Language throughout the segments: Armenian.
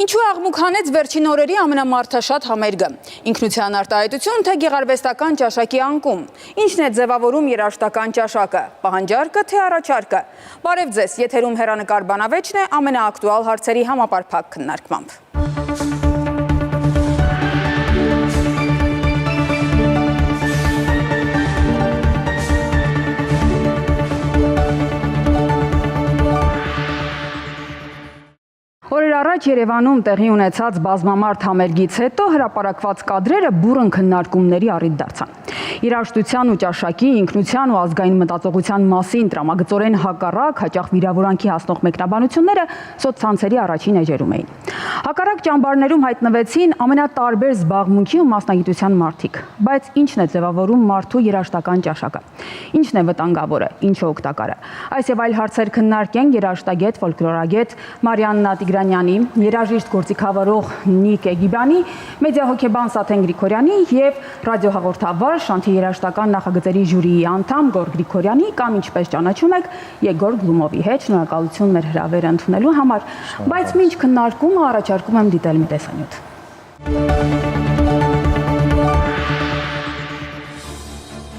Ինչու աղմուկ հանեց վերջին օրերի ամենամարդաշատ համերգը։ Ինքնության արտահայտություն, թե գեղարվեստական ճաշակի անկում։ Ինչն է ձևավորում երաժշտական ճաշակը, պահանջարկը, թե առաջարկը։ Բարև ձեզ, եթերում հեռանկար բանավեճն է ամենաակտուալ հարցերի համապարփակ քննարկմամբ։ Օրեր առաջ Երևանում տեղի ունեցած բազմամարդ համերգից հետո հրապարակված կադրերը բուռն քննարկումների առիթ դարձան։ Երաժշտության ու ճաշակի, ինքնության ու ազգային մտածողության մասին տրամագծորեն հակառակ, հաճախ վիրավորանքի հասնող մեկնաբանությունները սոցցանցերի առաջին էջերում էին։ Հակառակ ճամբարներում հայտնվեցին ամենատարբեր զբաղմունքի ու մասնագիտության մարդիկ, բայց ինչն է ձևավորում մարդու երաժշտական ճաշակը։ Ինչն է վտանգավորը, ինչը օգտակարը։ Այս եւ այլ հարցեր քննարկենք երաժշտագետ, ֆոլկլորագետ Մարիաննա Տիգրանյանի, երաժիշտ գործիքավորող Նիկ Էգիբյանի, մեդիահոգեբան Սաթեն Գրիգորյանի եւ ռադիոհաղորդավար Շանթի երաժշտական նախագծերի ժյուրիի անդամ Գոր Գրիգորյանի կամ ինչպես ճանաչում եք Եգոր Գլումովի հետ շնորհակալություն մեր հրավերը ընդունելու համար, բայց մինչ քննարկումը առաջարկում եմ դիտել մի տեսանյութ։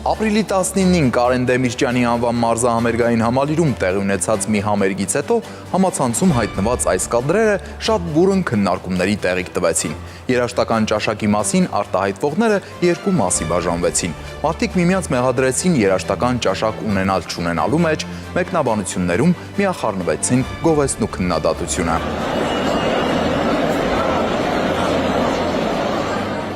Ապրիլի 19-ին Կարեն Դեմիրճյանի անվան մարզահամերգային համալիրում տեղի ունեցած մի համերգից հետո համացանցում հայտնված այս կադրերը շատ բուռն քննարկումների տեղիք տվեցին։ Երաժշտական ճաշակի մասին արտահայտվողները երկու մասի բաժանվեցին։ Մարդիկ միմյանց մեղադրեցին երաժշտական ճաշակ ունենալ-չունենալու մեջ, մեկնաբանություններում միախառնվեցին գովեստն ու քննադատությունը։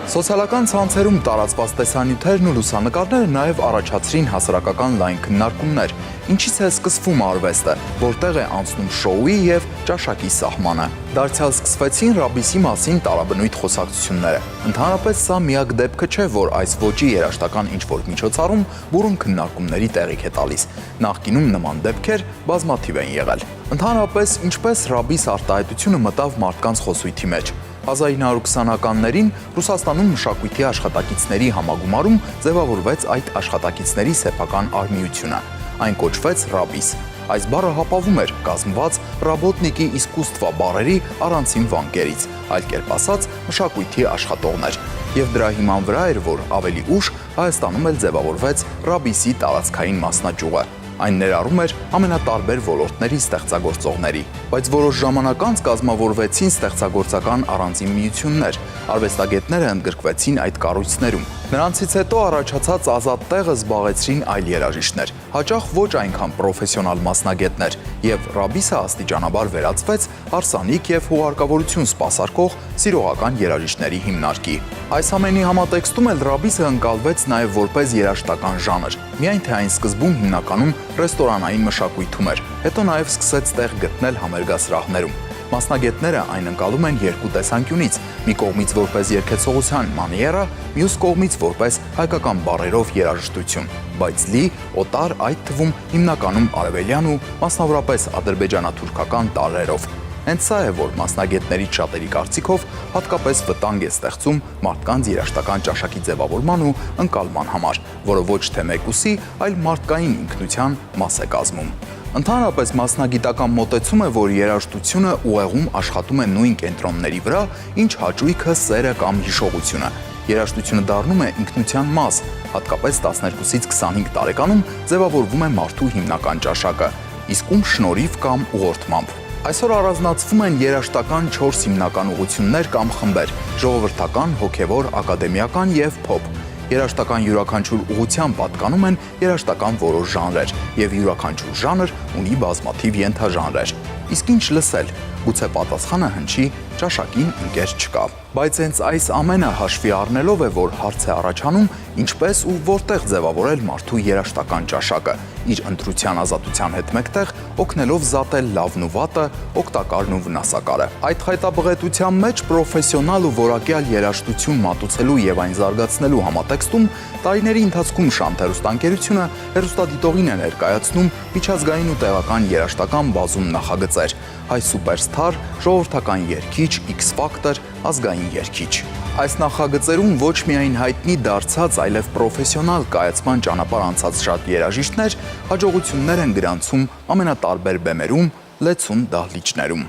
Սոցիալական ցանցերում տարածված տեսանյութերն ու լուսանկարները նաև առաջացրին հասարակական լայն քննարկումներ։ Ինչից է սկսվում արվեստը, որտեղ է անցնում շոուի եւ ճաշակի սահմանը։ Դարձյալ սկսվեցին ռաբիսի մասին տարաբնույթ խոսակցությունները։ Ընդհանրապես սա միակ դեպքը չէ, որ այս ոճի երաժշտական ինչ-որ միջոցառում բուռն քննարկումների տեղիք է տալիս։ Նախկինում նման դեպքեր բազմաթիվ են եղել։ Ընդհանրապես, ինչպես ռաբիս արտահայտությունը մտավ մարդկանց խոսույթի մեջ։ 1920-ականներին Ռուսաստանում մշակույթի աշխատակիցների համագումարում ձևավորվեց այդ աշխատակիցների սեփական արմիությունը։ Այն կոչվեց ռաբիս։ Այս բառը հապավում էր կազմված ռաբոտնիկի իսկուստվա բառերի առանցին վանկերից, այլ կերպ ասած մշակույթի աշխատողներ։ Եվ դրա հիման վրա էր, որ ավելի ուշ Հայաստանում էլ ձևավորվեց ռաբիսի տարածքային մասնաճյուղը։ Այն ներառում էր ամենատարբեր ոլորտների ստեղծագործողների, բայց որոշ ժամանակ անց կազմավորվեցին ստեղծագործական առանձին միություններ, արվեստագետները ընդգրկվեցին այդ կառույցներում։ Նրանցից հետո առաջացած ազատ տեղը զբաղեցրին այլ երաժիշտներ, հաճախ ոչ այնքան պրոֆեսիոնալ մասնագետներ, եւ ռաբիսը աստիճանաբար վերածվեց հարսանիք եւ հուղարկավորություն սպասարկող սիրողական երաժիշտների հիմնարկի։ Այս ամենի համատեքստում էլ ռաբիսը ընկալվեց նաեւ որպես երաժշտական ժանր, միայն թե այն սկզբում հիմնականում ռեստորանային մշակույթում էր, հետո նաև սկսեց տեղ գտնել համերգասրահներում։ Մասնագետները այն ընկալում են երկու տեսանկյունից՝ մի կողմից որպես երգեցողության մանիերա, մյուս կողմից որպես հայկական բառերով երաժշտություն, բայց լի, օտար, այդ թվում հիմնականում արևելյան ու մասնավորապես ադրբեջանա-թուրքական տարրերով։ Հենց սա է, որ մասնագետներից շատերի կարծիքով հատկապես վտանգ է ստեղծում մարդկանց երաժշտական ճաշակի ձևավորման ու ընկալման համար, որը ոչ թե մեկուսի, այլ մարդկային ինքնության մաս է կազմում։ Ընդհանրապես մասնագիտական մոտեցում է, որ երաժշտությունը ուղեղում աշխատում է նույն կենտրոնների վրա, ինչ հաճույքը, սերը կամ հիշողությունը։ Երաժշտությունը դառնում է ինքնության մաս, հատկապես 12-ից 25 տարեկանում ձևավորվում է մարդու հիմնական ճաշակը, իսկ ում շնորհիվ կամ ուղղորդմամբ։ Այսօր առանձնացվում են երաժշտական 4 հիմնական ուղղություններ կամ խմբեր՝ ժողովրդական, հոգևոր, ակադեմիական եւ փոփ։ Երաժշտական յուրաքանչյուր ուղղության պատկանում են երաժշտական որոշ ժանրեր, եւ յուրաքանչյուր ժանր ունի բազմաթիվ ենթաժանրեր։ Իսկ ինչ լսել, գուցե պատասխանը հնչի ճաշակին ընկեր չկա։ Բայց հենց այս ամենը հաշվի առնելով է, որ հարց է առաջանում, ինչպես ու որտեղ ձևավորել մարդու երաժշտական ճաշակը, իր ընտրության ազատության հետ մեկտեղ օգնելով զատել լավն ու վատը, օգտակարն ու վնասակարը։ Այդ խայտաբղետության մեջ պրոֆեսիոնալ ու որակյալ երաժշտություն մատուցելու եւ այն զարգացնելու համատեքստում տարիների ընթացքում Շանթ հեռուստաընկերությունը հեռուստադիտողին է ներկայացնում միջազգային ու տեղական երաժշտական բազում նախագծեր՝ հայ սուպերսթար, ժողովրդական երգիչ, X Factor, ազգային երգիչ։ Այս նախագծերում ոչ միայն հայտնի դարձած, այլև պրոֆեսիոնալ կայացման ճանապարհ անցած շատ երաժիշտներ հաջողություններ են գրանցում ամենատարբեր բեմերում, լեցուն դահլիճներում։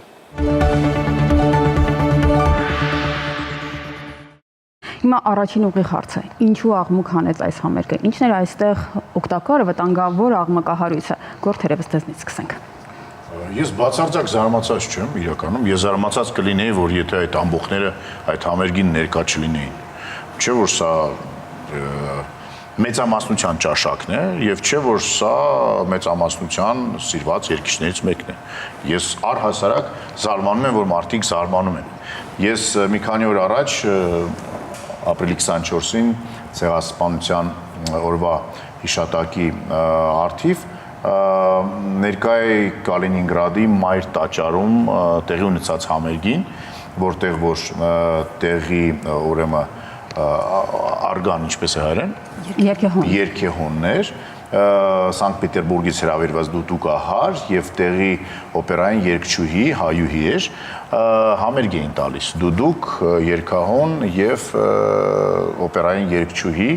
Հիմա առաջին ուղիղ հարցը, ինչու աղմուկ հանեց այս համերգը, ինչն էր այստեղ օգտակար, վտանգավոր աղմկահարույցը, Գորգ թերևս դեզնից սկսենք։ Ես բացարձակ զարմացած չեմ իրականում, ես զարմացած կլինեի, որ եթե այդ ամբողջները այդ համերգին ներկա չլինեին։ Չէ՞ որ սա մեծամասնության ճաշակն է եւ չէ՞ որ սա մեծամասնության սիրված երկիշներից մեկն է։ Ես առհասարակ զարմանում եմ, որ մարդիկ զարմանում են։ Ես մի քանի օր առաջ ապրիլի 24-ին ցեղասպանության օրվա հիշատակի առթիվ ներկայ Կալինինգրադի մայր տաճարում տեղի ունեցած համերգին, որտեղ որ տեղի ուրեմն արգան, ինչպես է հայերեն, երկեհոններ, Սանկտ Պետերբուրգից հրավիրված դուտուկահար եւ տեղի օպերային երգչուհի հայուհի էր, համերգ էին տալիս դուդուկ, երգահոն եւ օպերային երգչուհի,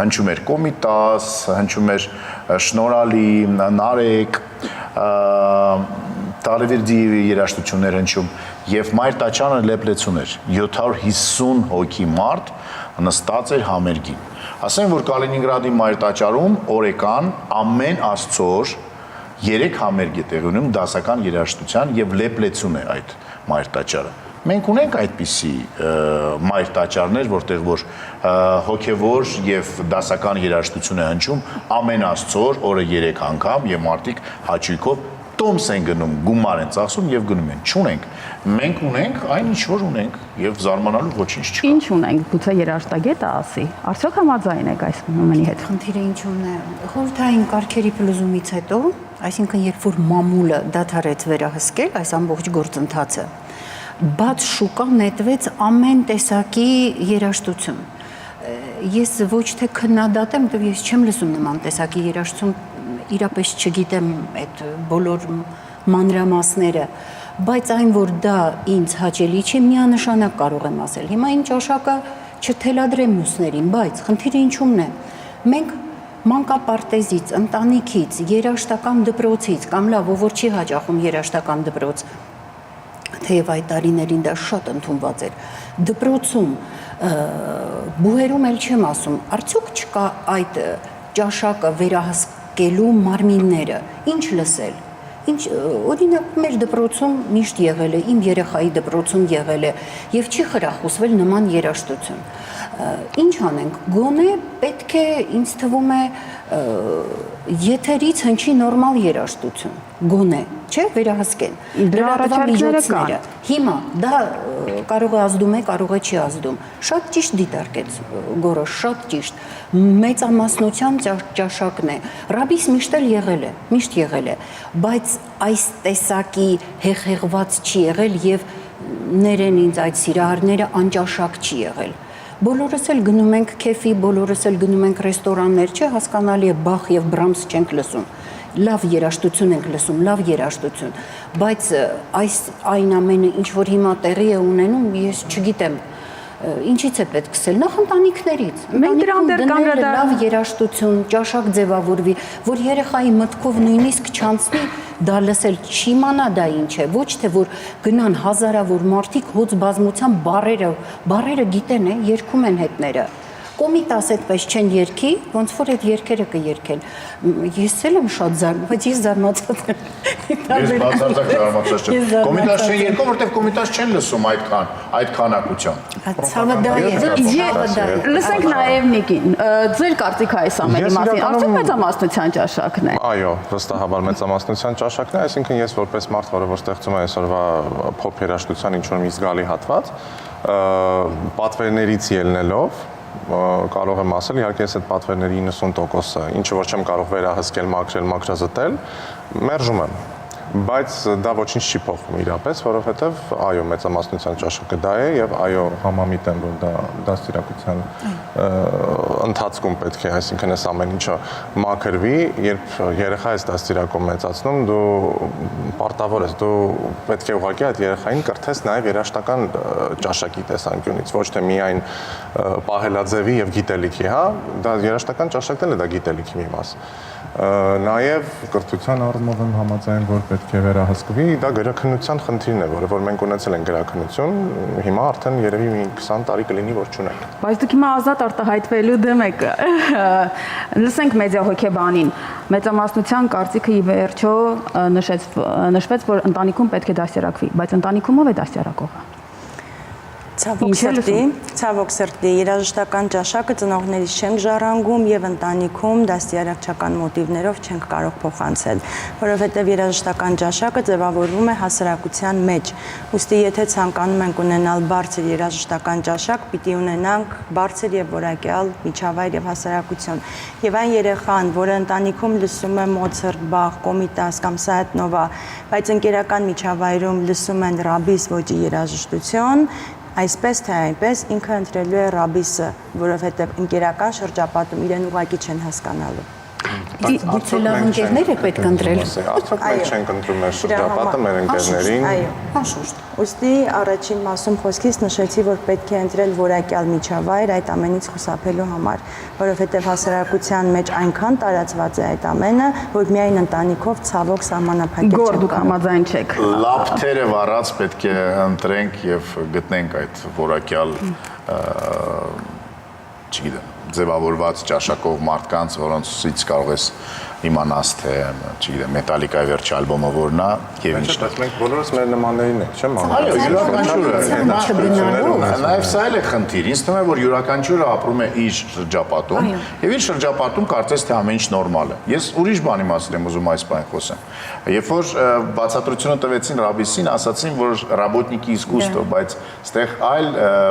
հնչում էր Կոմիտաս, հնչում էր Շնորհալի, Նարեկ, Տարեվերդիևի երաժշտություններ հնչում եւ մայր տաճարը լեփլեցուն էր 750 հոգի մարդ նստած էր համերգին։ Ասեմ, որ Կալինինգրադի մայր տաճարում օրեկան ամեն աստծոր 3 համերգ է տեղի ունենում դասական երաժշտության եւ լեփլեցուն է այդ մայր տաճարը։ Մենք ունենք այդպիսի մայր տաճարներ, որտեղ որ հոգևոր եւ դասական երաժշտություն է հնչում ամեն աստծոր օրը 3 անգամ եւ մարդիկ հաճույքով տոմս են գնում, գումար են ծախսում եւ գնում են։ Չունենք։ Մենք ունենք այն ինչ որ ունենք եւ զարմանալու ոչինչ չկա։ Ինչ ունենք, գուցե երաժշտագետը ասի։ Արդյոք համաձայն եք այս նոմենի հետ։ Խնդիրը ինչու՞ն է։ Խորհրդային կարգերի փլուզումից հետո, այսինքն երբ որ մամուլը դադարեց վերահսկել այս ամբողջ գործընթացը, բաց շուկա նետվեց ամեն տեսակի երաժշտություն։ Ես ոչ թե քննադատեմ, որտեղ ես չեմ լսում նման տեսակի երաժշտություն, իրապես չգիտեմ այդ բոլոր մանրամասները, բայց այն, որ դա ինձ հաճելի չէ, միանշանակ կարող եմ ասել։ Հիմա ինչ ճաշակը չթելադրեմ մյուսներին, բայց խնդիրը ինչու՞մն է։ Մենք մանկապարտեզից, ընտանիքից, երաժշտական դպրոցից, կամ լավ, որ չի հաճախում երաժշտական դպրոց, թեև այդ տարիներին դա շատ ընդունված էր, դպրոցում, բուհերում էլ չեմ ասում, արդյոք չկա այդ ճաշակը վերահսկելու մարմինները, ինչ լսել, ինչ, օրինակ մեր դպրոցում միշտ եղել է, իմ երեխայի դպրոցում եղել է եւ չի խրախուսվել նման երաժշտություն։ Ինչ անենք, գոնե պետք է, ինձ թվում է, եթերից հնչի նորմալ երաժշտություն, գոնե, չէ, վերահսկեն, լրատվական միջոցները։ Հիմա դա կարող է ազդում է, կարող է չի ազդում։ Շատ ճիշտ դիտարկեց Գորը, շատ ճիշտ։ Մեծամասնության ճաշակն է։ Ռաբիս միշտ եղել է, բայց այս տեսակի հեղեղված չի եղել եւ ներեն ինձ այդ սիրահարները անճաշակ չի եղել։ Բոլորս էլ գնում ենք քեֆի, բոլորս էլ գնում ենք ռեստորաններ, չէ, հասկանալի է Բախ եւ Բրամս չենք լսում։ Լավ երաժշտություն ենք լսում, լավ երաժշտություն, բայց այն ամենը, ինչ որ հիմա տեղի է ունենում, ես չգիտեմ, ինչից է պետք սկսել, նախ ընտանիքներից։ Մենք դրան դեռ լավ երաժշտություն, ճաշակ ձևավորվի, որ երեխայի մտքով նույնիսկ չանցնի, դա լսել չիմանա դա ինչ է, ոչ թե որ գնան հազարավոր մարդիկ հոծ բազմության բարերը գիտեն, երգում են հետները։ Կոմիտաս այդպես չեն երգի, ոնց որ այդ երգերը կերգեն։ Ես էլ եմ շատ զարմանում, բայց ես զարմացած եմ։ Ես բացարձակ զարմացած չեմ։ Կոմիտաս չեն երգում, որտեղ կոմիտաս չեն լսում այդ քանակությամբ։ Ցավը դա է։ Լսենք նաև Նիկին։ Ձեր կարծիքը այս ամենի մասին, արդյոք մեծամասնության ճաշակն է։ Այո, վստահաբար մեծամասնության ճաշակն է, այսինքն ես որպես մարդ, որը որ ստեղծում է այսօրվա փոփ երաժշտության ինչ-որ մի զգալի հատված, պատվերներից ելնելով կարող եմ ասել, իհարկե ես այդ պատվերների 90%-ը, ինչը որ չեմ կարող վերահսկել, մաքրել, մաքրազտել, մերժում եմ։ Բայց դա ոչինչ չի փոխում իրապես, որովհետև այո, մեծամասնության ճաշակը դա է եւ այո, համամիտ եմ, որ դա դաստիարակության ընթացքում պետք է, այսինքն այս ամեն ինչը մաքրվի, երբ երեխա ես դաստիարակում մեծացնում, դու պարտավոր ես, դու պետք է ուղղակի այդ երեխային կրթես նաեւ երաժշտական ճաշակի տեսանկյունից, ոչ թե միայն պահելաձևի եւ գիտելիքի, հա, դա երաժշտական ճաշակն էլ է դա գիտելիքի մի մաս։ Նաև կրթության առումով եմ համաձայն, որ պետք է վերահսկվի, դա գրաքննության խնդիրն է, որը որ մենք ունեցել ենք գրաքննություն, հիմա արդեն երևի մի 20 տարի կլինի, որ չունենք։ Բայց դուք հիմա ազատ արտահայտվելու դեմ եք։ Լսենք մեդիա հոգեբանին։ Մեծամասնության կարծիքը ի վերջո նշվեց, որ ընտանիքում պետք է դաստիարակվի, բայց ընտանիքում ով է դաստիարակողը։ Ցավոք սրտի, երաժշտական ճաշակը ծնողներից չենք ժառանգում եւ ընտանիքում դաստիարակչական մոտիվներով չենք կարող փոխանցել, որովհետեւ երաժշտական ճաշակը ձևավորվում է հասարակության մեջ։ Ուստի եթե ցանկանում ենք ունենալ բարձր երաժշտական ճաշակ, պիտի ունենանք բարձր եւ որակյալ միջավայր եւ հասարակություն։ Եվ այն երեխան, որը ընտանիքում լսում է Մոցարտ, Բախ, Կոմիտաս կամ Սայաթնովա, բայց ընկերական միջավայրում լսում են ռաբիս ոճի երաժշտություն, այսպես թե այնպես ինքը ընտրելու է ռաբիսը, որովհետև ընկերական շրջապատում իրեն ուղղակի չեն հասկանալու։ Գուցե լավ ընկերներ է պետք ընտրել։ Արդյոք մենք չենք ընտրում մեր շրջապատը, մեր ընկերներին։ Այո, անշուշտ։ Ուստի առաջին մասում խոսքից նշեցի, որ պետք է ընտրել որակյալ միջավայր այդ ամենից խուսափելու համար, որովհետև հասարակության մեջ այնքան տարածված է այդ ամենը, որ միայն ընտանիքով ցավոք սահմանափակել Գոր դուք համաձայն չեք։ Լապթերը վառած պետք է ընտրենք եւ գտնենք այդ որակյալ չգիտեմ, ձևավորված ճաշակով մարդկանց, որոնցից կարող ես իմանաս, թե, չգիտեմ, Մետալիկայի վերջ ալբոմը որն է եւ ինչն է։ Մենք բոլորս մեր նմաններին ենք, չէ՞, Այո, յուրաքանչյուրը։ Նաեւ սա էլ է խնդիր։ Ինձ թվում է, որ յուրաքանչյուրը ապրում է իր շրջապատում եւ իր շրջապատում կարծես թե ամեն ինչ նորմալ է։ Ես ուրիշ բանի մասին եմ ուզում այս բանը խոսեմ։ Երբ որ բացատրությունը տվեցին ռաբիսին, ասացին, որ работники искусства, բայց այստեղ այլ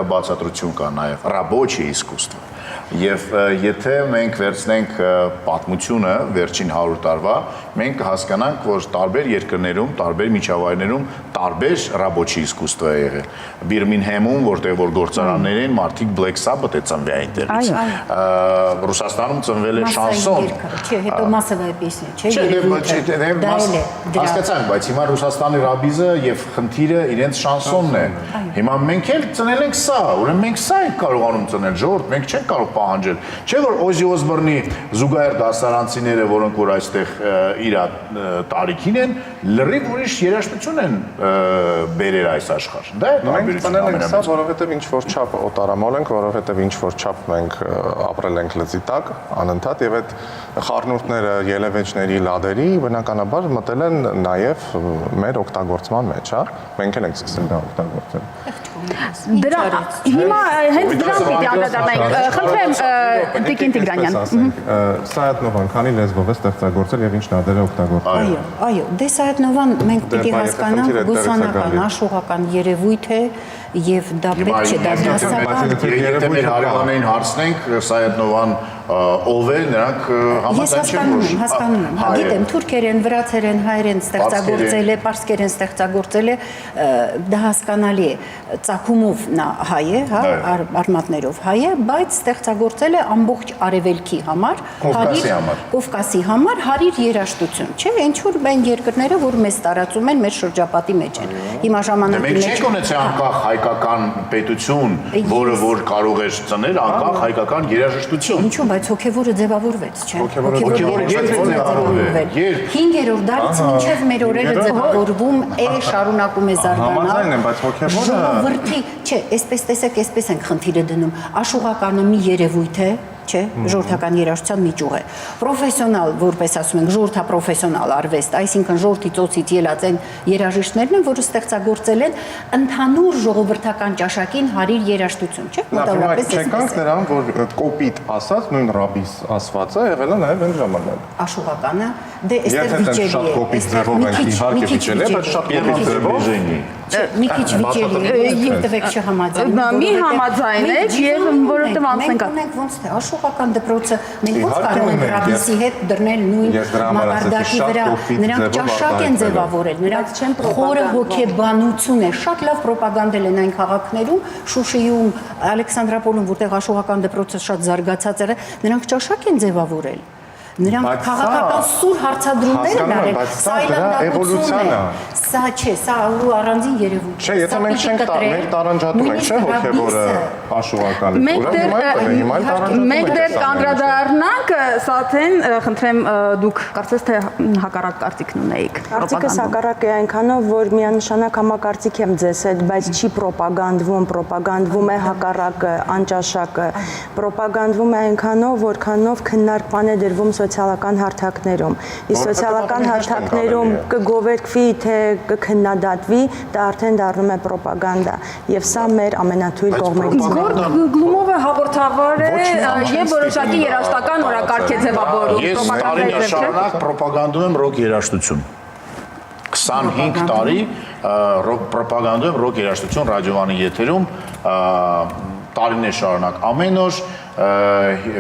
բացատրություն կա նաեւ рабочее искусство։ Եվ եթե մենք վերցնենք պատմությունը վերջին 100 տարվա, մենք կհասկանանք, որ տարբեր երկրներում, տարբեր միջավայրներում տարբեր ռաբոչի իսկուստ է եղել։ Բիրմինհեմում, որտեղ որ գործարաններ են, մարդիկ Black Sabbath-ը ծնվել այնտեղից։ Ռուսաստանում ծնվել է շանսոն։ Չէ, հետո մասսովая песня, չէ։ Հասկացանք, բայց հիմա Ռուսաստանի ռաբիզը եւ խնդիրը իրենց շանսոնն է։ Հիմա մենք էլ ծնել ենք սա, ուրեմն մենք սա ենք կարողանում ծնել, ժողովուրդ, մենք չենք կարող պահանջել։ Չէ՞ որ Օզի Օսբորնի զուգահեռ դասարանցիները, որոնք որ այստեղ իր տարիքին են, լրիվ ուրիշ երաժշտություն են բերել այս աշխարհ։ Դա է տարբերությունը։ Մենք սա, որովհետև ինչ որ չափ օտարամոլ ենք, որովհետև ինչ որ չափ մենք ապրել ենք լծի տակ, անընդհատ եւ այդ խառնուրդները ելևէջների լադերի բնականաբար մտել են նաեւ մեր օգտագործման մեջ, հա։ Մենք էլ ենք սկսել դա օգտագործել։ Դրա հիմա հենց դրան պիտի անդրադառնանք։ Խնդրեմ Տիկին Տիգրանյան։ Սայաթնովան քանի լեզվով է ստեղծագործել եւ ինչ նադեր է օգտագործել։ Այո, դե Սայաթնովան մենք պիտի հասկանանք բուսանական, աշխուղական երևույթ է եւ դա պետք չէ դա դասական։ Եթե մեր հարևաններին հարցնենք Սայաթնովան ով է, նրանք համաձայն չեն։ Հասկանում եմ։ Գիտեմ, թուրքեր են, վրացեր են, հայեր են ստեղծագործել է, պարսկեր են ստեղծագործել է, դա հասկանալի է։ Ծագումով նա հայ է, հա, արմատներով հայ է, բայց ստեղծագործել է ամբողջ արևելքի համար, Կովկասի համար հարիր երաժշտություն, չէ՞, ինչ որ այն երկրները, որ մեզ տարածում են, մեր շրջապատի մեջ են։ Հիմա ժամանակի մեջ մենք չենք ունեցել անկախ հայկական պետություն, որը որ կարող էր ծնել անկախ հայկական երաժշտություն։ Ինչու՞, բայց հոգևորը ձևավորվեց, չէ՞։ Հոգևորը ձևավորվել։ 5-րդ դարից մինչև մեր օրերը ձևավորվում է, շարունակում է զարգանալ։ Համաձայն եմ, բայց հոգևորը Ժողովրդի, չէ, այսպես տեսեք, այսպես ենք խնդիրը դնում։ Աշխուղականը մի երևույթ է, չէ, ժողովրդական երաժշտության միջուղ է։ Պրոֆեսիոնալ, որպես ասում ենք, ժողովրդապրոֆեսիոնալ արվեստ, այսինքն ժողովրդի ծոցից ելած են երաժիշտներն են, որը ստեղծագործել են ընդհանուր ժողովրդական ճաշակին հարիր երաժշտություն, չէ՞։ Մոտավորապես չեկանք նրան, որ կոպիտ ասած նույն ռաբիս ասվածը եղել է նաև այն ժամանակ։ Աշխուղականը, դե այստեղ վիճելի է։ Շատ կոպիտ ձևով ենք իհարկե վիճել է, բայց շատ կոպիտ ձևով մի քիչ վիճելի է, եւ տվեք չհամաձայն։ Մի համաձայն եք եւ որովհետեւ անցնենք։ Մենք ունենք ոնց թե աշխուղական դպրոցը, մենք ոնց կարող ենք ռաբիսի հետ դռնել նույն մակարդակի վրա, նրանք ճաշակ են ձևավորել, նրանք չեն խորը հոգեբանություն է, շատ լավ պրոպագանդել են այն քաղաքներում, Շուշիում, Ալեքսանդրապոլում, որտեղ աշխուղական դպրոցը շատ զարգացած է, նրանք ճաշակ են ձևավորել։ Նրանք քաղաքական սուր հարցադրումներ են արել, սա դրա էվոլյուցիան է։ Սա չէ, սա ու առանձին երևույթ է։ Չէ, եթե մենք չենք մենք տարանջատում ենք, չէ, հոգևորը հաշուվականի։ Մենք դեռ կանդրադառնանք, Սաթեն, խնդրեմ դուք կարծես թե հակառակ կարծիքն ունեիք։ Կարծիքս հակառակ է այնքանով, որ միանշանակ համակարծիք եմ ձեզ հետ, բայց չի պրոպագանդվում է հակառակը, անճաշակը, պրոպագանդվում է այնքանով, որքանով քննարկման է դրվում սոցիալական հարթակներում։ Իսկ սոցիալական հարթակներում կգովերքվի, թե կքննադատվի, դա արդեն դառնում է պրոպագանդա, եւ սա մեր ամենաթույլ կողմերից է։ Գլումովը հաղորդավար է եւ որոշակի երաժշտական օրակարգ է ձևավորում։ Ես տարիներ շարունակ պրոպագանդում եմ ռոք երաժշտություն։ 25 տարի պրոպագանդում եմ ռոք երաժշտություն ռադիովանի եթերում, տարիներ շարունակ ամեն օր,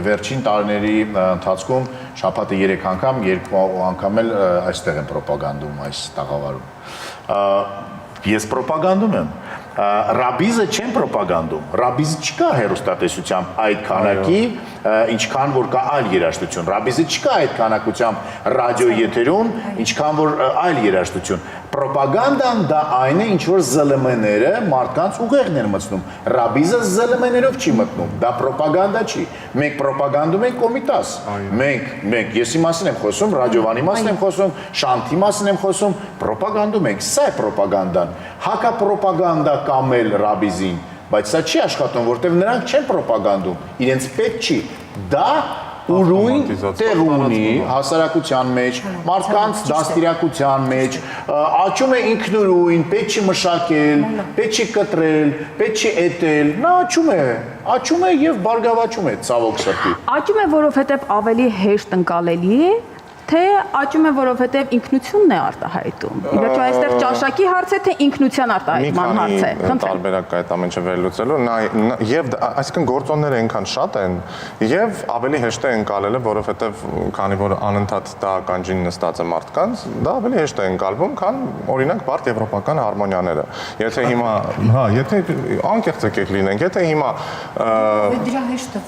վերջին տարիների ընթացքում շաբաթը 3 անգամ, 2 անգամ էլ այստեղ եմ պրոպագանդում այս տաղավարում։ Ես պրոպագանդում եմ։ Ռաբիզը չեն պրոպագանդում։ Ռաբիզը չկա հեռուստատեսությամբ այդ քանակի, ինչքան որ կա այլ երաժշտություն։ Ռաբիզը չկա այդ քանակությամբ ռադիո եթերում, ինչքան որ այլ երաժշտություն։ Պրոպագանդան դա այն է, ինչ որ ԶԼՄ-ները մարդկանց ուղեղն են մտցնում։ Ռաբիզը ԶԼՄ-ներով չի մտնում։ Դա պրոպագանդա չի։ Մենք պրոպագանդում ենք Կոմիտաս։ Մենք եսի մասին եմ խոսում, ռադիովանի մասին եմ խոսում, շանթի մասին եմ խոսում, պրոպագանդում ենք։ Սա է պրոպագանդան։ Հակապրոպագանդա կամ էլ ռաբիզին, բայց սա չի աշխատում, որտեղ նրանք չեն պրոպագանդում։ Իրենց պետք չի։ Դա ուրույն տեղ ունի հասարակության մեջ, մարդկանց դաստիարակության մեջ, աճում է ինքնուրույն, պետք չի մշակել, պետք չի կտրել, պետք չի էտել, նա աճում է եւ բարգավաճում է ցավոք սրտի։ Աճում է, որովհետեւ ավելի հեշտ ընկալելի է, թե աճում է, որովհետև ինքնությունն է արտահայտում։ Իվերջո այստեղ ճաշակի հարց է, թե ինքնության արտահայտման հարց է։ Մի քանի տարբերակ այդ ամենը վերլուծելու, եւ այսինքն գործոնները այնքան շատ են, եւ ավելի հեշտ է ընկալելը, որովհետև քանի որ անընդհատ դա ականջին նստած է մարդկանց, դա ավելի հեշտ է ընկալվում, քան օրինակ բարդ եվրոպական հարմոնիաները։ Եթե հիմա, եթե անկեղծ եկեք լինենք, եթե հիմա դրա հեշտը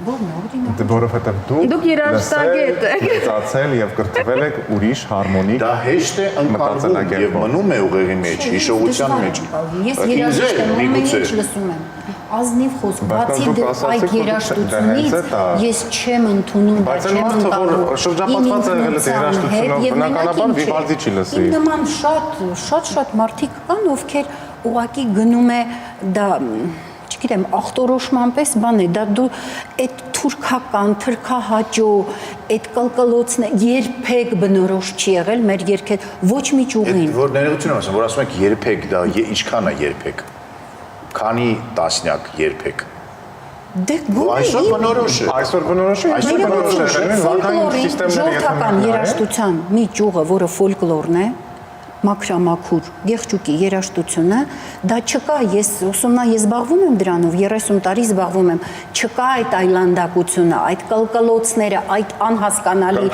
որն է, որովհետև դուք երաժշտագետ եք եւ կրթվել եք ուրիշ հարմոնիկ։ Դա հեշտ է ընկալվում եւ մնում է ուղեղի մեջ, հիշողության մեջ։ Ես երաժշտում եմ, ինչ լսում եմ։ Ազնիվ խոսք, բացի այդ երաժշտությունից ես չեմ ընդունում, բայց այն մարդը, որ շրջապատված է եղել այդ երաժշտությունով, բնականաբար Վիվալդի չի լսի։ Իմ նման շատ մարդիկ կան, ովքեր ուղղակի գնում է դա չգիտեմ, ախտորոշման պես բան է, դա դու այդ թուրքական, թրքահաճո, այդ կլկլոցն երբեք բնորոշ չի եղել մեր երգը, ոչ մի ճյուղին։ Որ ներողություն եմ ասում, որ ասում եք երբեք, դա ինչքան է երբեք։ Քանի տասնյակ երբեք։ Դե Այսօր բնորոշ է։ Այսօր բնորոշ է, այսօր բնորոշ է։ Ֆոլկլորի ժողովրդական երաժշտության մի ճյուղը, որը ֆոլկլորն է, մաքրամաքուր գեղջուկի երաժշտությունը, դա չկա, ես զբաղվում եմ դրանով, 30 տարի զբաղվում եմ, չկա այդ այլանդակությունը, այդ կլկլոցները, այդ անհասկանալի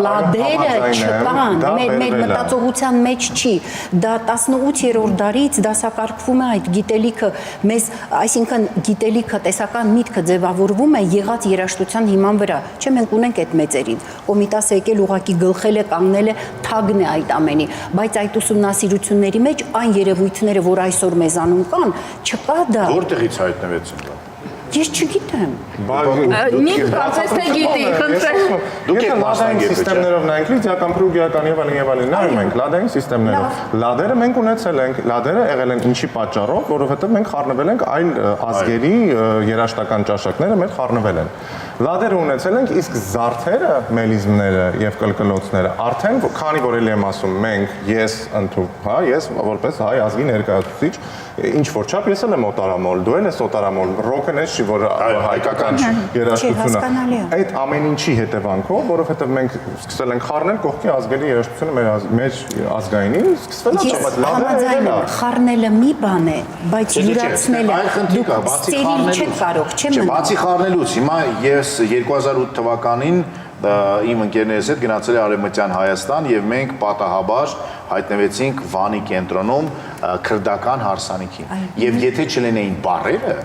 լադերը չկան, մեր մտածողության մեջ չի, դա 18-րդ դարից դասակարգվում է այդ գիտելիքը, մեզ, այսինքն գիտելիքը, տեսական միտքը ձևավորվում է եղած երաժշտության հիման վրա, չէ, մենք ունենք այդ մեծերին, Կոմիտասը եկել ուղղակի գլխել է, կանգնել է, թագն է այդ ամենի, բայց այդ ուսումնասիրությունների մեջ այն երևույթները, որ այսօր մեզանում կան, չկա դա։ Որտեղից հայտնվեցին դա։ Ես չգիտեմ։ Նիկ կարծես թե գիտի, խնդրեմ։ Դուք եք մասնագետ սիստեմներով նայենք, լիթիական փրուգիական եւ այլն նայում ենք, լադային սիստեմներով։ Լադերը մենք ունեցել ենք, լադերը եղել են ինչի պատճառով, որովհետեւ մենք խառնվել ենք այլ ազգերի երաժշտական ճաշակները մեր խառնվել են։ Լադերը ունեցել ենք, իսկ զարդերը, մելիզմները եւ կլկլոցները արդեն քանի որ էլի եմ ասում, մենք ես որպես հայ ազգի ներկայացուցիչ, ինչ որ չափ ես էլ եմ օտարամոլ, դու էլ ես օտարամոլ, ռոքն էս չի, որ հայկական երաժշտությունը։ Այդ ամեն ինչի հետևանքով, որովհետեւ մենք սկսել ենք խառնել կողքի ազգերի երաժշտությունը մեր ազգայինին, սկսվել է լադերը։ Խառնելը մի բան է, բայց յուրացնելը դուք ստերիլ չեք կարող, չէ՞։ Բացի խառնելուց, հիմա ես 2008 թվականին իմ ընկերներս հետ գնացել եմ Արևմտյան Հայաստան եւ մենք պատահաբար հայտնվեցինք Վանի կենտրոնում քրդական հարսանիքին։ Եվ եթե չլինեին բառերը,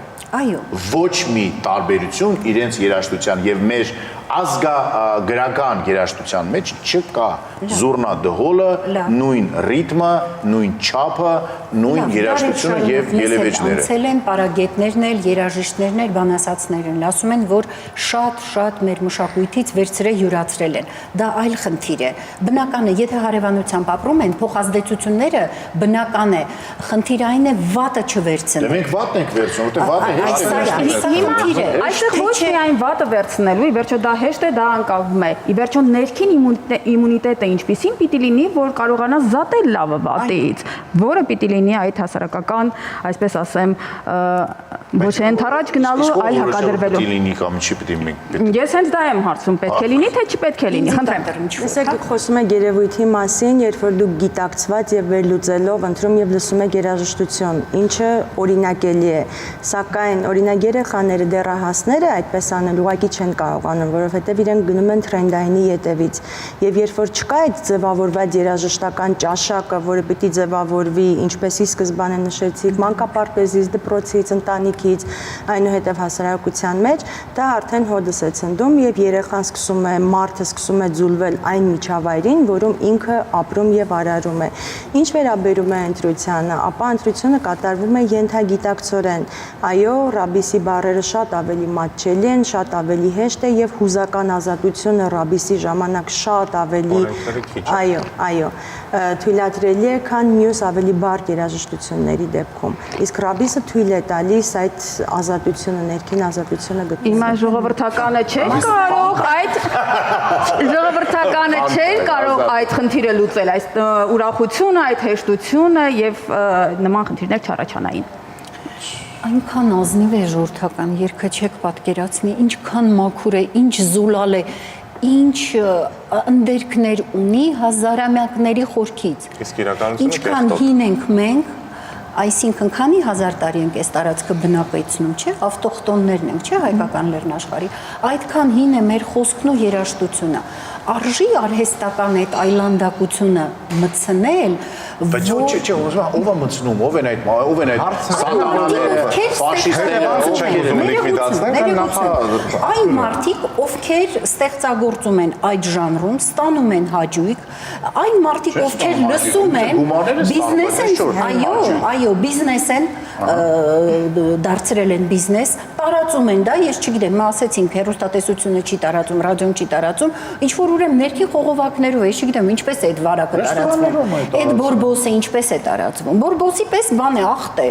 այո, ոչ մի տարբերություն իրենց երաժշտության եւ մեր ազգագրական երաժշտության մեջ չկա զուռնա դհոլը, նույն ռիթմը, նույն չափը, նույն երաժշտությունը եւ ելևէջները։ Անցել են պարագետներն էլ, երաժիշտներն էլ, բանասացներն էլ, ասում են, որ շատ մեր մշակույթից վերցրել յուրացրել են։ Դա այլ խնդիր է։ Բնական է, եթե հարևանությամբ ապրում են, փոխազդեցությունները բնական է։ Խնդիրը այն է վատը չվերցնել։ Մենք վատն ենք վերցնում, որտեղ վատը հեշտ է։ Այստեղ ոչ միայն վատը վերցնելու, ի վերջո դա հեշտ է, դա անկալվում է։ Ի վերջո ներքին իմունիտետը ինչպիսին պիտի լինի, որ կարողանա զատել լավը վատից, որը պիտի լինի այդ հասարակական, այսպես ասեմ, ոչ ընդառաջ գնալու, այլ հակադրվելու։ Պիտի լինի կամ չի պիտի մենք։ Ես հենց դա եմ հարցում, պետք է լինի, թե չպետք է լինի, խնդրեմ։ Տեսեք, դուք խոսում եք երևույթի մասին, երբ որ դուք գիտակցված եւ վերլուծելով ընտրում եւ լսում եք երաժշտություն, ինչը օրինակելի է, սակայն օրինակ երեխաները, դեռահասները այդպես անել ուղղակի չեն կարողանում, որովհետեւ իրենք գնում են թրենդայինի ետևից։ Եվ երբ որ չկա այդ ձևավորված երաժշտական ճաշակը, որը պիտի ձևավորվի, ինչպես ի սկզբանե նշեցիք, մանկապարտեզից, դպրոցից, ընտանիքից, այնուհետև հասարակության մեջ, դա արդեն հոդս է ցնդում եւ երեխան սկսում է, մարդը սկսում է ձուլվել այն միջավայրին, որում ինքը ապրում եւ արարում է։ Ինչ վերաբերում է ընտրությանը, ապա ընտրությունը կատարվում է ենթագիտակցորեն։ Այո, ռաբիսի բառերը շատ ավելի մատչելի են, շատ ավելի հեշտ է եւ հուզական ազատությունը ռաբիսի ժամանակ շատ ավելի այո, թույլատրելի է, քան մյուս ավելի բարդ երաժշտությունների դեպքում։ Իսկ ռաբիսը թույլ է տալիս այդ ազատությունը, ներքին ազատությունը գտնել։ Հիմա ժողովրդականը չէր կարող այդ խնդիրը լուծել, այս ուրախությունը, այդ հեշտությունը եւ նման խնդիրներ չառաջանային։ Այնքան ազնիվ է ժողովրդական երգը չեք պատկերացնի, ինչքան մաքուր է, ինչ զուլալ է, ինչ ընդերքներ ունի հազարամյակների խորքից։ Իսկ իրականությունը ինչքան հին ենք մենք, այսինքն քանի հազար տարի ենք այս տարածքը բնակեցնում, չէ՞, ավտոխտոններն ենք, չէ՞, հայկական լեռնաշխարհի, այդքան հին է մեր խոսքն ու երաժշտությունը։ Արժի արհեստական այդ այլանդակությունը մտցնել, Բայց չէ, ով է մտցնում, ով են այդ սատանաները, ֆաշիստները, այն մարդիկ, ովքեր ստեղծագործում են այդ ժանրում, ստանում են հաճույք, այն մարդիկ, ովքեր լսում են, բիզնես են, այո, բիզնես են, դարձրել են բիզնես, տարածում են դա, ես չգիտեմ, ասեցինք, հեռուստատեսությունը չի տարածում, ռադիոն չի տարածում, ինչ որ ուրեմն ներքին խողովակներով է, ես չգիտեմ, ինչպես է այդ վարակը տարածվում, այդ բորբոսը ինչպես է տարածվում, բորբոսի պես բան է, ախտ է,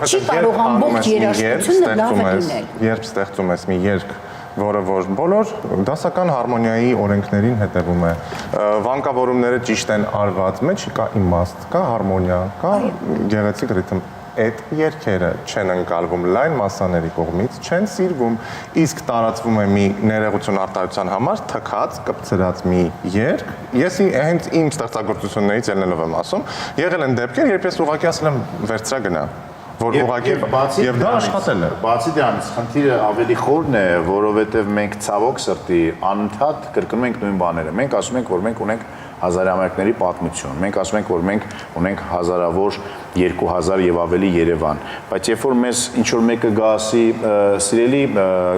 չի կարող ամբողջ երաժշտությունը լավը լինել։ Երբ ստեղծում ես մի երգ, որը որ բոլոր դասական հարմոնիայի օրենքներին հետևում է, վանկավորումները ճիշտ են արված, մեջի կա իմաստ, կա հարմոնիա, կա գեղեցիկ ռիթմ, այդ երգերը չեն ընկալվում լայն մասաների կողմից, չեն սիրվում, իսկ տարածվում է մի ներողություն արտահայտության համար թքած, կպցրած մի երգ։ Ես հենց իմ ստեղծագործություններից ելնելով եմ ասում, եղել են դեպքեր, երբ ես ուղղակի ասել եմ վերցրա գնա, որ ուղղակի եւ դա աշխատել է։ Բացի դրանից, խնդիրը ավելի խորն է, որովհետեւ մենք ցավոք սրտի անընդհատ կրկնում ենք նույն բաները։ Մենք ասում ենք, որ մենք ունենք հազարամյակների պատմություն։ Մենք ասում ենք, որ մենք ունենք հազարավոր 2000 եւ ավելի Երևան, բայց երբ որ մեզ ինչ որ մեկը գա ասի սիրելի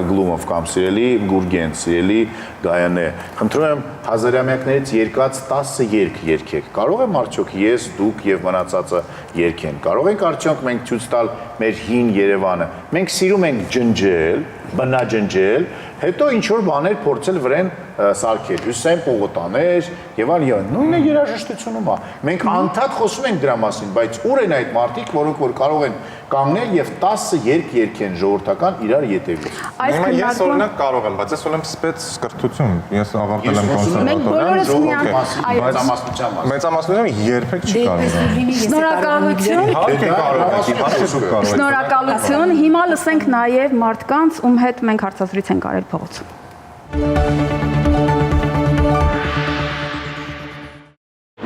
Գլումով կամ սիրելի Գուրգեն, սիրելի Գայանե, խնդրում եմ հազարամյակներից երկած 10 երգ երգեք։ Կարող եմ արդյոք ես, դուք եւ մնացածը երգեն։ Կարող ենք արդյոք մենք ցույց տալ մեր հին Երևանը։ Մենք սիրում ենք ջնջել, բնաջնջել, հետո ինչ որ բաներ փորձել վրեն սարքել, Հյուսեյն Պողոտաներ եւ այլն, նույնն է երաժշտությունում է։ Մենք անդադ խոսում ենք դրա մասին, բայց ուր են այդ մարդիկ, որոնք որ կարող են կանգնել եւ 10 երգ երգեն ժողովրդական իրար ետևից։ Հիմա ես օրինակ կարող եմ, բայց ես ունեմ սպեց կրթություն, ես ավարտել եմ կոնսերվատորիա, մեծամասնությամբ երբեք չի կարող։ Շնորհակալություն, հիմա լսենք նաեւ մարդկանց, ում հետ մենք հարցազրույց ենք արել փողոցում։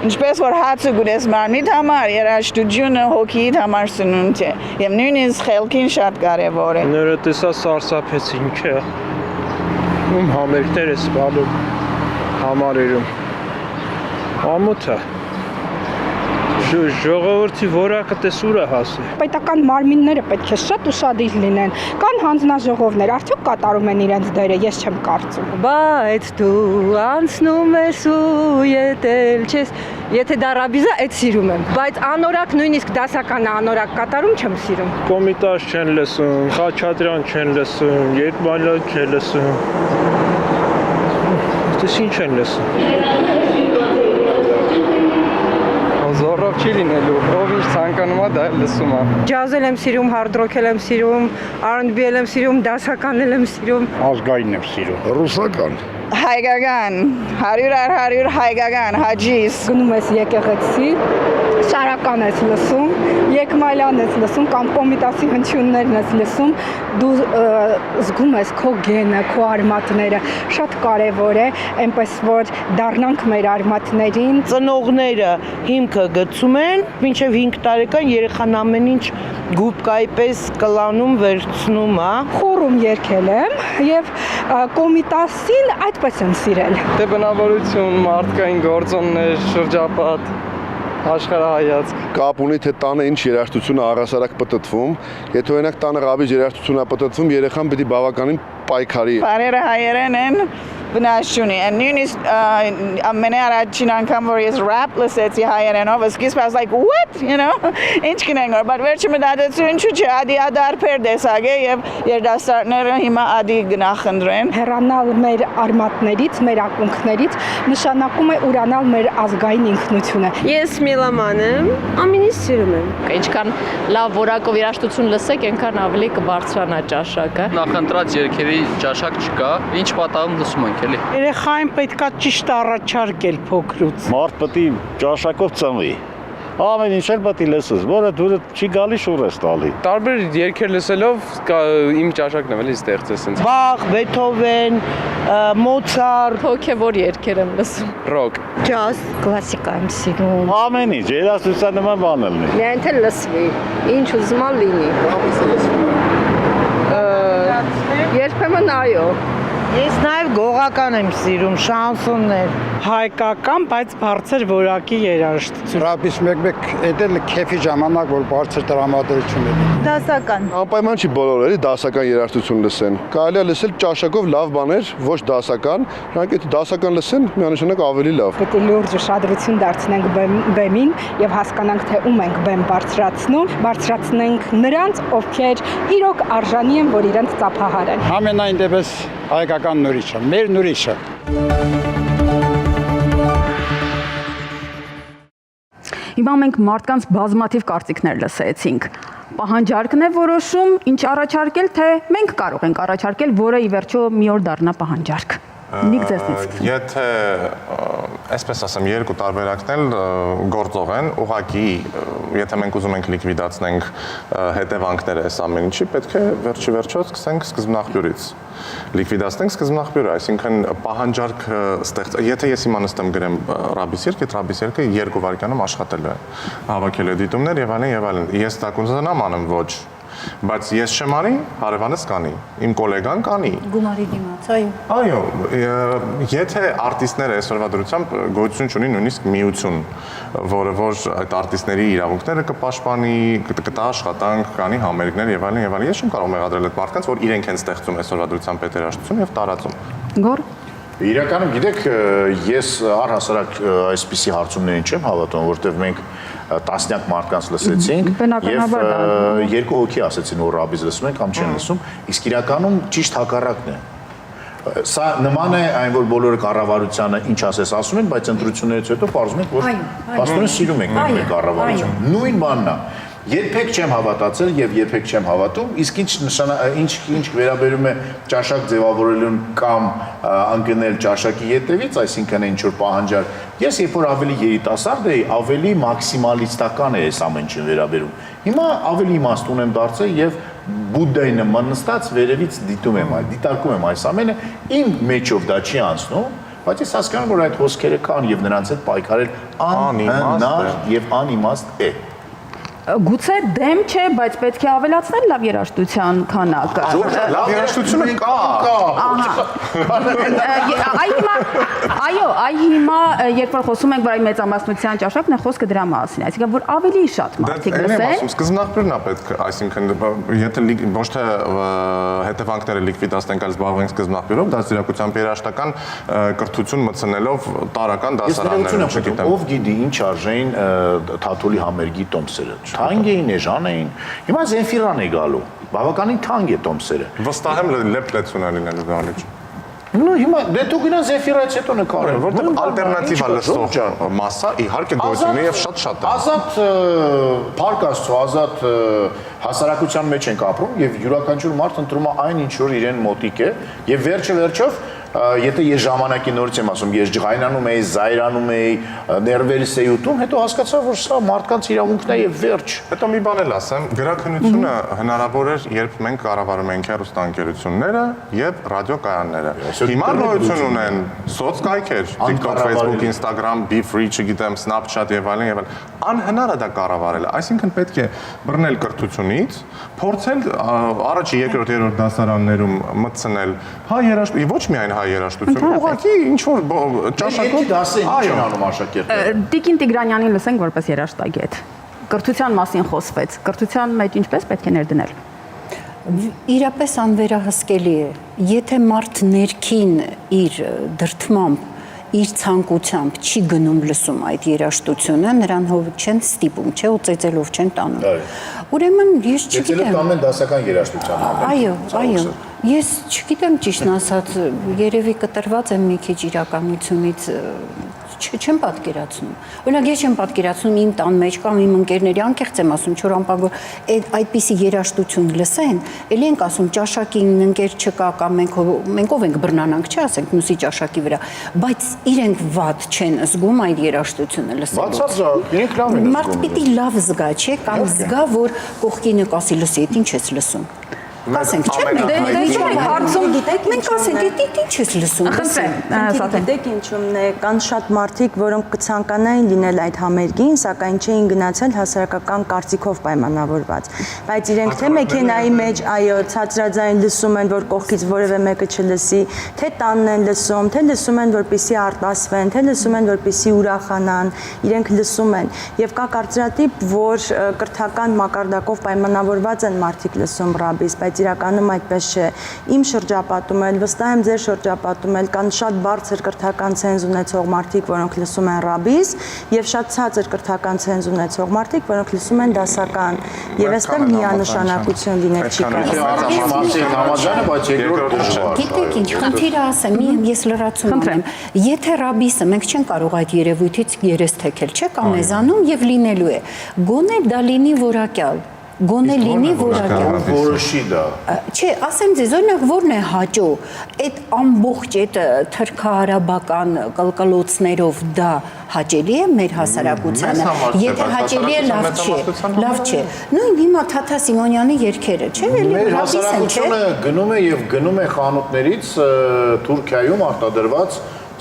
Ինչպես որ հացը գուրես մարմիտ համար, երաժշտությունը հոգիիդ համար սնունդ է, և նույնիսկ խելքին շատ կարևոր է։ Նորը տեսա սարսափեցին, չէ, ում համերգներ է սպալում համարերում, ամոթ է, Ժողովրդի որակը տեսուր է հասի։ Պետական մարմինները պետք է շատ ուշադիր լինեն։ Կան հանձնաժողովներ, արդյոք կատարում են իրենց դերը, ես չեմ կարծում։ Բայց դու անցնում ես ու ետել չես, եթե դա ռաբիզա, այդ սիրում եմ։ Բայց անորակ նույնիսկ դասականը անորակ կատարում չեմ սիրում։ Կոմիտաս չեն լսում, Խաչատրյան չեն լսում, Երմալյան չեն լսում։ Դες ինչ են լսում։ Զորով չի լինելու, ով ինչ ցանկանում է դա լսում է։ Ջազել եմ սիրում, հարդ ռոքել եմ սիրում, R&B-ել եմ սիրում, դասականել եմ սիրում։ Ազգային եմ սիրում։ Ռուսական։ Հայկական, 100 հայկական, հաջիս։ Գնում ես եկեղեցի, շարական ես լսում, եկմալյան ես լսում կամ կոմիտասի հնչյուններն ես լսում, դու զգում ես քո գենը, քո արմատները, շատ կարևոր է, այնպես որ դառնանք մեր արմատներին։ Ծնողները հիմքը գցում են, մինչև 5 տարեկան երեխան ամեն ինչ գուբկայի պես կլանում վերցնում, հա։ Խորում երգել եմ եւ կոմիտասին այդպես եմ սիրել։ Դե բնավորություն, մարդկային գործոններ, շրջապատ, աշխարհայացք։ Կապ ունի թե տանը ինչ երաժշտություն է առհասարակ պտտվում, եթե օրինակ տանը ռաբիզ երաժշտություն է պտտվում, երեխան պիտի բավականին պայքարի։ Բարերը հայերեն են, վնասչունի։ Նույնիսկ ամենաառաջին անգամ որ ես rap լսեցի հայերենով, սկիզբը I was like what, you know, ինչ կնենք որ, բայց վերջը մտածեցի ինչու՞ չէ, ադի ադարբեր տեսակ է եւ երդասարտները հիմա ադի գնախնդրեն։ Հեռանալ մեր արմատներից, մեր ակունքներից նշանակում է ուրանալ մեր ազգային ինքնությունը։ Ես մելոման եմ, ամեն ինչ սիրում եմ։ Ինչքան լավ որակով երաժշտություն լսեք, այնքան ավելի կբարձրանա ճաշակը։ Նախընտրած երգերի ճաշակ չկա, ինչ պատահում լսում ենք էլի։ Երեխային պետքա ճիշտ առաջարկել փոքրուց։ Մարդ պետք է ճաշակով ծնվի։ Ամեն ինչ էլ պետք է լսես, որը դու չի գալի շուռ ես տալի։ Տարբեր երգեր լսելով իմ ճաշակն եմ էլի ստեղծես ինձ։ Բախ, Բեթհովեն, Մոցարտ, Հոգևոր երգեր եմ լսում։ Ռոք։ Ջազ, կլասիկա եմ սիրում։ Ամեն ինչ, երաժշտության նման բան էլ ունի։ Միայն թե լսվի, ինչ ուզում ա լինի։ Երբեմն այո։ Ես նաև գողական եմ սիրում, շանսոններ։ Հայկական, բայց բարձր որակի երաժշտություն։ Ռաբիս մեկ-մեկ էդել քեֆի ժամանակ, որ բարձր տրամադրություն է։ Դասական։ Անպայման չի բոլորը էլի դասական երաժշտություն լսեն։ Կարելի է լսել ճաշակով լավ բաներ, ոչ դասական, նրանք եթե դասական լսեն, միանշանակ ավելի լավ։ Պետք է լուրջ ուշադրություն դարձնենք բեմին եւ հասկանանք թե ում ենք բեմ բարձրացնենք նրանց, ովքեր իրոք արժանի են, որ իրենց ծափահարեն։ Ամենայն դեպս հայկական նորիչը, մեր նորիչը։ Հիմա մենք մարդկանց բազմաթիվ կարծիքներ լսեցինք։ Պահանջարկն է որոշում, ինչ առաջարկել, թե մենք կարող ենք առաջարկել, որը ի վերջո մի օր դառնա պահանջարկ։ Նիկ ձեզնից։ Եթե այսպես ասեմ, երկու տարբերակներ գործող են, ուղղակի եթե մենք ուզում ենք լիկվիդացնենք հետևանքները այս ամեն ինչի, պետք է վերջի վերջո սկսենք սկզբնաղբյուրից։ Լիկվիդացնենք սկզբնաղբյուրը, այսինքն պահանջարկ ստեղծել։ Եթե ես հիմա նստեմ գրեմ ռաբիս երգ, այդ ռաբիս երգը 2 վայրկյանում աշխատելու է, հավաքելու է դիտումներ եւ այլն եւ այլն։ Ես դա կուզենամ անեմ ոչ, բայց ես չեմ անի, հարևանս կանի, իմ գոլեգան կանի։ Գումարի դիմաց, այո։ Այո, եթե արտիստները այսօրվա դրությամբ գոյություն ունի նույնիսկ միություն, որը որ այդ արտիստների իրավունքները կպաշտպանի, կտա աշխատանք, կանի համերգներ եւ այլն եւ այլն, ես չեմ կարող մեղադրել այդ մարդկանց, որ իրենք են ստեղծում այսօրվա դրությամբ պետերաշտություն եւ տարածում։ Գոր։ Իրականում գիտեք, ես առհասարակ այսպիսի հարցումներին չեմ հավատում, որտեղ մենք տասնյակ մարդկանց լսեցինք եւ 2 հոգի ասեցին, որ ռաբիզ լսում են կամ չեն լսում, իսկ իրականում ճիշտ հակառակն է։ Սա նման է այն, որ բոլորը կառավարությանը ինչ ասես ասում են, բայց ընտրություններից հետո պարզում են, որ փաստորեն սիրում ենք մենք կառավարությունը։ Նույն բանն է։ Երբեք չեմ հավատացել եւ երբեք չեմ հավատում, իսկ ինչ վերաբերում է ճաշակ ձևավորելուն կամ ընկնել ճաշակի ետևից, այսինքն ինչ որ պահանջար, ես երբ որ ավելի երիտասարդ էի, ավելի մաքսիմալիստական է այս ամեն ինչին վերաբերում։ Հիմա ավելի իմաստուն եմ դարձել եւ Բուդդայի նման նստած վերևից դիտարկում եմ այս ամենը, իմ մեջով դա չի անցնում, բայց ես հասկանում որ այդ հոսքերը կան եւ նրանց հետ պայքարել անհնար եւ անիմաստ է։ Գուցե դեմ չէ, բայց պետք է ավելացնել լավ երաժշտության քանակը։ Լավ երաժշտությունը կա։ Այո, հիմա երբ որ խոսում ենք, որ այ մեծամասնության ճաշակն է, խոսքը դրա մասին, այսինքն որ ավելի շատ մարդիկ լսեն։ Սկզբնախորն է պետք, այսինքն եթե ոչ թե հետևանքները լիկվիդացնենք, այլ զբաղվենք սկզբնախորով, դաստիարակությամբ երաժշտական կրթություն մտցնելով տարական դասարաններում, չգիտեմ։ Ով գիտի ինչ արժեին Թաթուլի համերգի տոմսերը։ Թանկ էին, էժան էին։ Հիմա Զենֆիրան է գալու։ Բավականին թանկ է տոմսերը։ Վստահ եմ լեփլեցուն է լինելու դրանից։ Ну, հիմա դե դու գնա Զենֆիրայից հետո նկարել, որտեղ ալտերնատիվա լսող մասսա իհարկե գոյություն ունի եւ շատ է։ Ազատ Փառք Աստծո, ազատ հասարակության մեջ ենք ապրում եւ յուրաքանչյուր մարդ ընտրում է այն ինչ որ իրեն մոտիկ է եւ վերջով եթե ես ժամանակի նորից եմ ասում, ես ջղայնանում էի, զայրանում էի, ներվերս էի ուտում, հետո հասկացա, որ սա մարդկանց իրավունքն է եւ վերջ։ Հետո մի բան էլ ասեմ, գրաքննությունը հնարավոր էր, երբ մենք կառավարում ենք հեռուստաընկերությունները եւ ռադիոկայանները։ Հիմա նորություն ունեն սոցկայքեր, TikTok, Facebook, Instagram, Be Free, չգիտեմ, Snapchat եւ այլն։ Անհնար է դա կառավարել։ Այսինքն պետք է բռնել կրթությունից, փորձել առաջի, երկրորդ, երրորդ դասարաններում մտցնել հայ երաժշտություն, ոչ միայն հայ երաժշտություն, ուղղակի ինչ որ ճաշակով դասը ինչ են անում աշակերտները։ Տիկին Տիգրանյանին լսենք որպես երաժշտագետ։ Կրթության մասին խոսվեց։ Կրթության մեջ ինչպես պետք է ներդնել։ Իրապես անվերահսկելի է։ Եթե մարդ ներքին իր դրդմամբ, իր ցանկությամբ չի գնում լսում այդ երաժշտությունը, նրան հով չեն ստիպում, չէ, ու ծեծելով չեն տանում։ Ուրեմն ես չգիտեմ։ Ծեծելով տանում են դասական երաժշտության համար։ Այո։ Ես չգիտեմ ճիշտն ասած, երևի կտրված եմ մի քիչ իրականությունից, չեմ պատկերացնում։ Օրինակ ես չեմ պատկերացնում իմ տան մեջ կամ իմ ընկերների անկեղծ եմ ասում, չորամպագ այդպիսի երաժշտություն լսեն, էլի ենք ասում ճաշակին ընկեր չկա կամ մենք ով ենք բռնանանք, չէ, ասենք մյուսի ճաշակի վրա, բայց իրենք վատ չեն զգում այդ երաժշտությունը լսելով։ Բացարձակ, իրենք լավ են զգում։ Մարդ պիտի լավ զգա, չէ, կամ զգա, որ կողքինը կասի լսի, այդ ինչ ես լսում։ Ասենք, չէ՞, մենք հարցում գիտեք, մենք ասենք, դե ինչ ես լսում։ Գիտեք ինչումն է, կան շատ մարդիկ, որոնք կցանկանային լինել այդ համերգին, սակայն չէին գնացել հասարակական կարծիքով պայմանավորված։ Բայց իրենք թե մեքենայի մեջ, այո, ցածրաձայն լսում են, որ կողքից որևէ մեկը չլսի, թե տանն են լսում, թե լսում են, որպեսզի արտասվեն, թե լսում են, որպեսզի ուրախանան, իրենք լսում են։ Եվ կա կարծրատիպ, որ կրթական մակարդակով պայմանավորված են մարդիկ լսում ռաբիս, բայց իրականում այդպես չէ։ Իմ շրջապատում էլ, վստահ եմ ձեր շրջապատում էլ կան շատ բարձր կրթական ցենզ ունեցող մարդիկ, որոնք լսում են ռաբիս, եւ շատ ցածր կրթական ցենզ ունեցող մարդիկ, որոնք լսում են դասական։ Եվ այստեղ միանշանակություն լինել չի կարող։ Գիտեք ինչ, խնդիրը ասեմ, ես լրացում եմ։ Եթե ռաբիսը մենք չենք կարող այդ երևույթից երես թեքել, չէ՞, կամ մեզանում եւ լինելու է։ Գոնե դա լինի որակյալ։ Գոնե լինի որակյալ որոշի դա։ Չէ, ասեմ ձեզ, օրինակ որն է հաճո, այդ ամբողջ այդ թրքահարաբական կլկլոցներով դա հաճելի է մեր հասարակությանը, եթե հաճելի է լավ չէ։ Նույն հիմա Թաթա Սիմոնյանի երգերը, չէ՞, մեր հասարակությունը գնում է եւ գնում է խանութներից Թուրքիայում արտադրված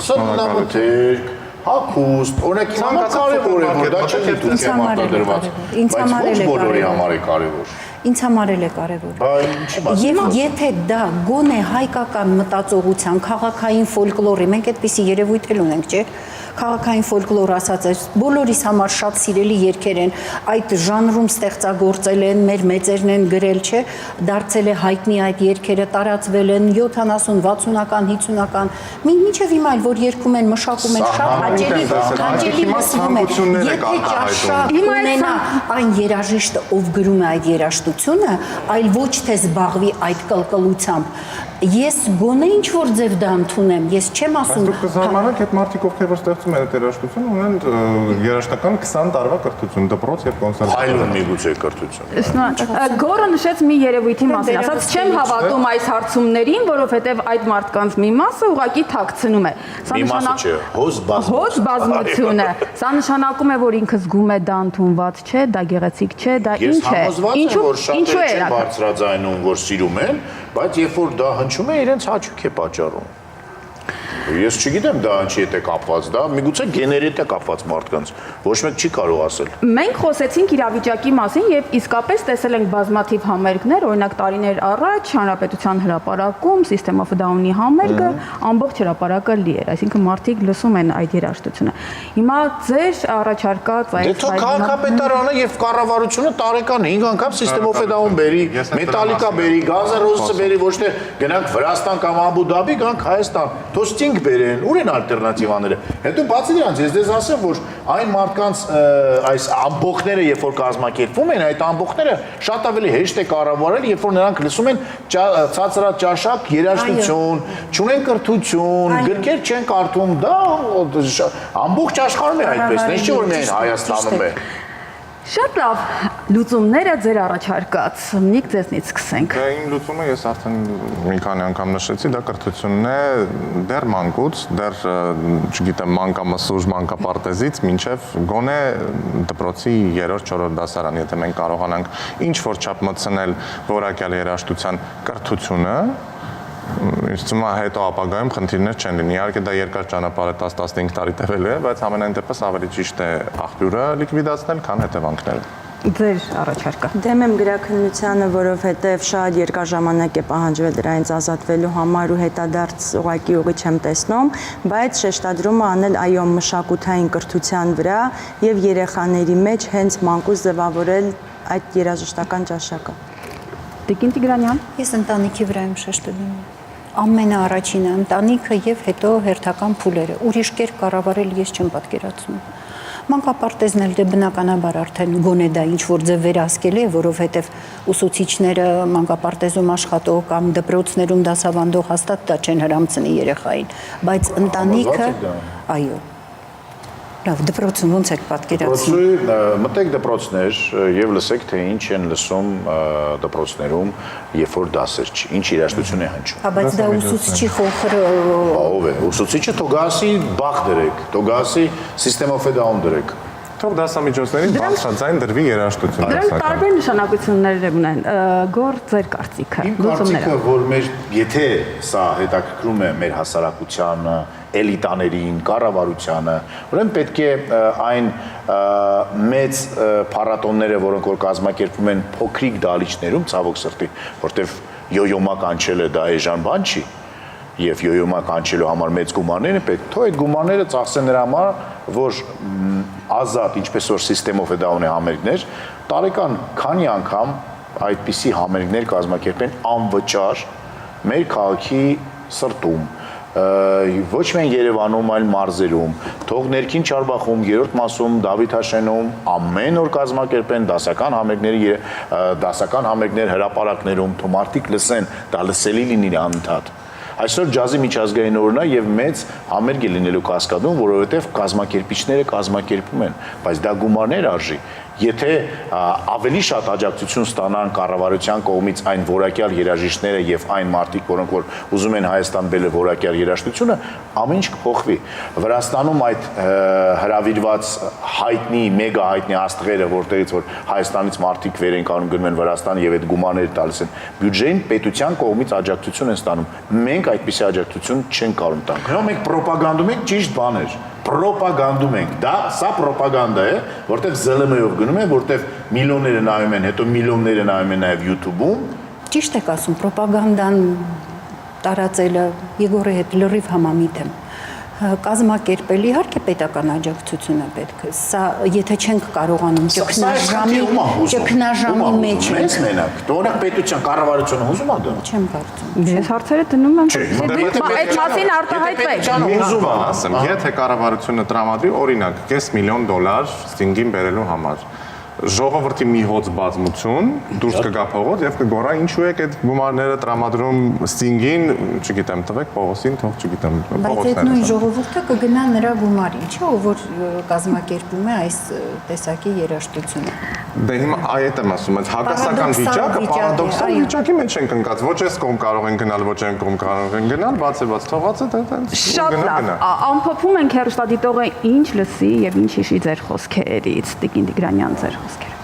սննդամթերք, հագուստ, օրինակ հիմա կարևոր է, որ դա չէ Թուրքիայում արտադրված, բայց ոչ բոլորի համար է կարևոր։ Ինձ համար էլ է կարևոր։ Եվ եթե դա գոնե հայկական մտածողության, քաղաքային ֆոլկլորի, մենք այդպիսի երևույթ էլ ունենք, չէ՞, քաղաքային ֆոլկլոր ասած է, բոլորիս համար շատ սիրելի երգեր են, այդ ժանրում ստեղծագործել են, մեր մեծերն են գրել, չէ, դարձել է հայտնի այդ երգերը, տարածվել են 70, 60-ական, 50-ական, մինչև հիմա էլ որ երգում են, մշակում են, շատ հաճելի լսվում է։ Եթե ճաշակ ունենա այն երաժիշտը, ով գրում է այդ երաժշտությունը, այլ ոչ թե զբաղվի այդ կլկլությամբ, ես գոնե ինչ որ ձև դա ընդունեմ, ես չեմ ասում։ Դուք կզարմանաք, այդ մարդիկ ովքեր որ ստեղծում են այդ երաժշտությունը, ունեն երաժշտական 20 տարվա կրթություն, դպրոց եւ կոնսերվատոր։ Այլն միգուցե կրթություն։ Գորը նշեց մի երևույթի մասին, ասած չեմ հավատում այս հարցումներին, որովհետեւ այդ մարդկանց մի մասը ուղղակի թաքցնում է։ Մի մասը չէ, հոզ բազմությունը։ Սա նշանակում է, որ ինքը զգում է դա ընդունված չէ, դա գեղեցիկ չէ, դա ինչ է։ Ինչու է բարձրաձայնում, որ սիրում են, բայց երբ որ դա հնչում է, իրենց հաճույք է պատճառում։ Ես չգիտեմ դա ինչի հետ է կապված, դա միգուցե գեների հետ է կապված մարդկանց։ Ոչ մեկ չի կարող ասել։ Մենք խոսեցինք իրավիճակի մասին եւ իսկապես տեսել ենք բազմաթիվ համերգներ, օրինակ տարիներ առաջ Հանրապետության հրապարակում System of a Down-ի համերգը ամբողջ հրապարակը լի էր, այսինքն մարդիկ լսում են այդ երաժշտությունը։ Հիմա ձեր առաջարկած այդ Դե թող քաղաքապետարանը եւ կառավարությունը տարեկան 5 անգամ System of a Down բերի, Metallica բերի, Guns N' Roses բերի, ոչ թե գնանք Վրաստան կամ Աբու Դաբի, գանք Հայաստան, թող ստինգ բերեն, ուր են ալտերնատիվաները։ Հետո բացի դրանից ես դες ասեմ, որ այն մարդկանց այս ամբողջները, երբ որ կազմակերպվում են, այդ ամբողջները շատ ավելի հեշտ է կառավարել, երբ որ նրանք լսում են ցածրաճաշակ երաժշտություն, չունեն կրթություն, գրքեր չեն կարդում, դա ամբողջ աշխարհում է այդպես, ինչ չէ որ միայն Հայաստանում է։ Շատ լավ, լուծումները ձեր առաջարկած, Նիկ ձեզնից սկսենք։ Դա իմ լուծումը ես արդեն մի քանի անգամ նշեցի, դա կրթությունն է դեռ մանկուց, դեռ չգիտեմ մանկամսուր, մանկապարտեզից մինչև գոնե դպրոցի 3-4 դասարան, եթե մենք կարողանանք ինչ որ չափ մտցնել որակյալ երաժշտության կրթությունը, Ինձ թվում է հետո ապագայում խնդիրներ չեն լինի։ Իհարկե դա երկար ճանապարհ է 10-15 տարի տևելու է, բայց ամենայն դեպս ավելի ճիշտ է աղբյուրը լիկվիդացնել, քան հետևանքները։ Ձեր առաջարկը։ Դեմ եմ գրաքննությանը, որովհետև շատ երկար ժամանակ է պահանջվել դրանից ազատվելու համար ու հետադարձ ուղղակի ուղի չեմ տեսնում, բայց շեշտադրումը անել այո մշակութային կրթության վրա եւ երեխաների մեջ հենց մանկուց ձևավորել այդ երաժշտական ճաշակը։ Տիկին Տիգրանյան, ես ընտանիքի վրա եմ շեշտում։ Ամենաառաջինը ընտանիքը եւ հետո հերթական փուլերը։ Ուրիշ կերպ կառավարել ես չեմ պատկերացնում։ Մանկապարտեզն էլ դե բնականաբար արդեն գոնե դա ինչ որ ձև վերահսկել է, որովհետեւ ուսուցիչները մանկապարտեզում աշխատող կամ դպրոցներում դասավանդող հաստատ դա չեն հրամցնի երեխային, բայց ընտանիքը, այո։ Լավ, դպրոցում ոնց եք պատկերացնում։ Մտեք դպրոցներ եւ լսեք թե ինչ են լսում դպրոցներում, երբ որ դասեր չի, ինչ երաժշտություն է հնչում։ Հա, բայց դա ուսուցչի խոխը ով է, ուսուցիչը թողասի բախ դրեք, թողասի System of a Down դրեք։ Թող դասամիջոցներին բարձրաձայն դրվի երաժշտություն։ Դրանք տարբեր նշանակություններ ունեն։ Գոր ձեր կարծիքը։ Իմ կարծիքը, որ մեր եթե սա հետաքրքրում է մեր հասարակությանը, էլիտաներին, կառավարությանը, ուրեմն պետք է այն մեծ փառատոնները, որոնք որ կազմակերպվում են փոքրիկ դահլիճներում, ցավոք սրտի, որտեվ յոյոմա կանչելը դա էժան բան չի, եւ յոյոմա կանչելու համար մեծ գումարներ է պետք, թող այդ գումարները ծախսեն նրա համար, որ ազատ, ինչպես որ System of a Down-ի համերգներ, տարեկան քանի անգամ այդպիսի համերգներ կազմակերպեն անվճար մեր քաղաքի սրտում, ոչ միայն Երևանում, այլ մարզերում, թող ներքին Չարբախում, Երրորդ մասում, Դավիթ Հաշենում ամեն օր կազմակերպեն դասական համերգներ հրապարակներում, թող մարդիկ լսեն, դա լսելի լինի անընդհատ։ Այսօր ջազի միջազգային օրն է եւ մեծ համերգ է լինելու Կասկադում, որովհետեւ կազմակերպիչները կազմակերպում են, բայց դա գումարներ արժի։ Եթե ավելի շատ աջակցություն ստանան կառավարության կողմից այն որակյալ երաժիշտները եւ այն մարդիկ, որոնք որ ուզում են Հայաստան բերել որակյալ երաժշտությունը, ամեն ինչ կփոխվի։ Վրաստանում այդ հրավիրված հայտնի, մեգա հայտնի աստղերը, որտեղից որ Հայաստանից մարդիկ վեր են կանում գնում են Վրաստան եւ այդ գումարները տալիս են բյուջեին, պետության կողմից աջակցություն են ստանում։ Մենք այդպիսի աջակցություն չենք կարող տալ։ Գնում ենք ռոպագանդում ենք ճիշտ բաներ։ Պրոպագանդում ենք, դա սա պրոպագանդա է, որտեղ ԶԼՄ-ով գնում են, որտեղ միլիոնները նայում են, հետո միլիոնները նայում են նաև YouTube-ում։ Ճիշտ եք ասում, պրոպագանդան տարածելը Եգորի հետ լրիվ համամիտ եմ։ Կազմակերպել իհարկե պետական աջակցություն է պետք։ Սա եթե չենք կարողանում ճգնաժամի մեջ մեզ մենակ, դոնակ պետության կառավարությունը ուզում է դա։ Չեմ կարծում։ Ես հարցերը դնում եմ։ Այդ մասին արտահայտվեք։ Ուզում եմ ասեմ, եթե կառավարությունը տրամադրի օրինակ $500,000 Sting-ին բերելու համար, ժողովրդի մի հոծ բազմություն դուրս կգա փողոց եւ կգոռա ինչու եք այդ գումարները տրամադրում Sting-ին, չգիտեմ, տվեք Պողոսին, թող չգիտեմ, բայց այդ նույն ժողովուրդը կգնա նրա գումարին, չէ՞, որ կազմակերպում է այս տեսակի երաժշտությունը։ Դե հիմա այդ եմ ասում, այս հակասական վիճակը պարադոքսալ վիճակի մեջ ենք ընկած, ոչ այս կողմ կարող են գնալ, ոչ այն կողմ կարող են գնալ, բաց թողածը դա շատ լավ, ամփոփում ենք հեռուստադիտողը ինչ լսի եւ ինչ հիշի ձեր խոսքերից, Տիկին Տիգրանյան ձեր խոսքերը։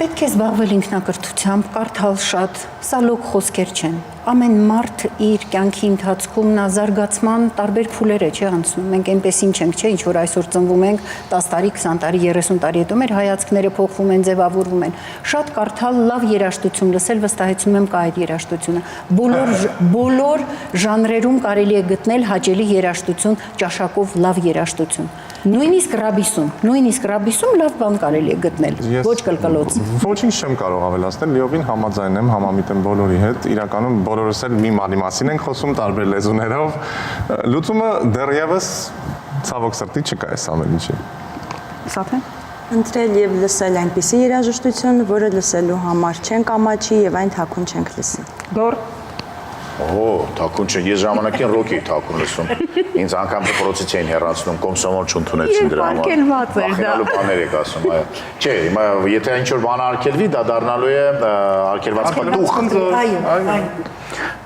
Պետք է զբաղվել ինքնակրթությամբ երաժշտությամբ կարդալ շատ, սա լոկ խոսքեր չեն։ Ամեն մարդ իր կյանքի ընթացքում նա զարգացման տարբեր փուլեր է չէ անցնում։ Մենք այնպեսին չենք, չէ, ինչ որ այսօր ծնվում ենք 10 տարի, 20 տարի, 30 տարի հետո մեր հայացքները փոխվում են, ձևավորվում են։ Շատ կարդալ, լավ երաժշտություն լսել, վստահեցնում եմ կա այդ երաժշտությունը։ Բոլոր ժանրերում կարելի է գտնել հաճելի երաժշտություն, ճաշակով լավ երաժշտություն։ Նույնիսկ ռաբիսում լավ բան կարելի է գտնել, ոչ կլկլոց։ Ոչինչ չեմ կարող ավելացնել, լիովին համաձայն եմ, համամիտ եմ բոլորի հետ։ Իրականում բոլորս էլ մի բանի մասին ենք խոսում տարբեր լեզուներով։ Լուծումը դեռևս ցավոք սրտի չկա այս ամեն ինչի։ Սաթեն։ Ընտրել եւ լսել այնպիսի երաժշտություն, որը լսելու համար չենք ամաչի եւ այն թաքուն չենք լսի։ Գոր։ Թաքուն չէ, ես ժամանակին ռոք էի թաքուն լսում։ Ինձ անգամ դպրոցից էին հեռացնում, կոմսոմոլ չընդունեցին դրա համար։ Արգելված էր դա։ Արգելալու բաներ եք ասում, այո։ Չէ, հիմա եթե ինչ-որ բան արգելվի, դա դառնալու է արգելված պտուղ։ Այո։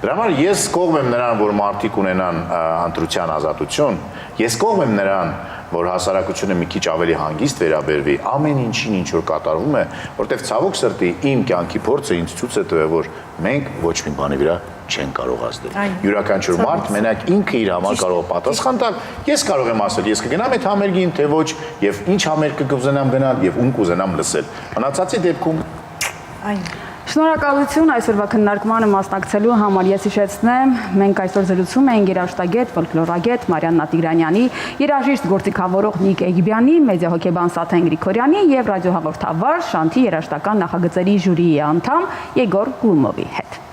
Դրա համար ես կողմ եմ նրան, որ մարդիկ ունենան ընտրության ազատություն, ես կողմ եմ նրան, որ հասարակությունը մի քիչ ավելի հանգիստ վերաբերվի ամեն ինչին, ինչ որ կատարվում է, որտեղ ցավոք սրտի իմ կյանքի փորձը ինձ ցույց է տվել, որ մենք ոչ մի բանի վրա չեն կարող ազդել։ Յուրաքանչյուր մարդ մենակ ինքը իր համար կարող է պատասխան տալ։ Ես կարող եմ ասել, ես կգնամ այդ համերգին, թե ոչ, եւ ինչ համերգ կուզենամ գնալ եւ ում կուզենամ լսել։ Մնացածի դեպքում Շնորհակալություն այսօրվա քննարկմանը մասնակցելու համար։ Ես հիշեցնեմ, մենք այսօր զրուցում ենք երաժշտագետ, ֆոլկլորագետ Մարիաննա Տիգրանյանի, երաժիշտ գործիքավորող Նիկ Էգիբյանի, մեդիահոգեբան Սաթեն Գրիգորյանի եւ ռադիոհաղորդավար Շանթի երաժշտական նախագծերի ժյուրիի անդամ Եգոր Գլումովի հետ։